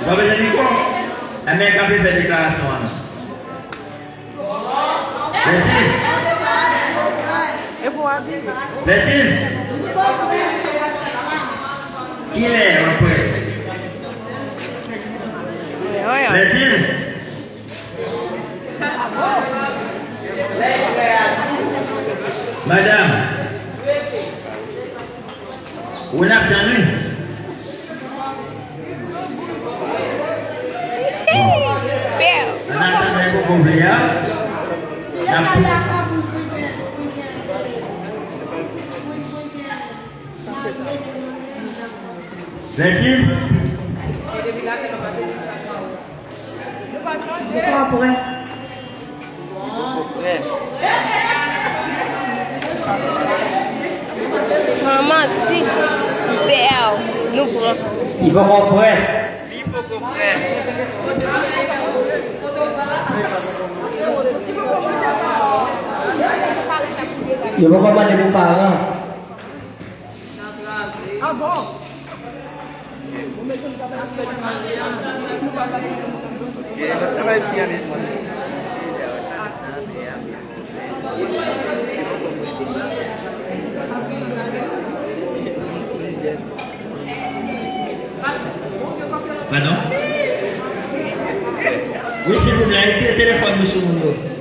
Vous avez dit quoi? La mère qui a fait cette déclaration. Bertine. Bertine. Qui est après? Bertine. Madame. Vous n'avez pas entendu? On a entendu beaucoup de bien. Bertine? Sans mentir, belle, nous prenons. Il va comprendre. Il va commander vos parents. Ah bon? Pardon? Oui, s'il vous plaît, c'est le téléphone, monsieur Mondo.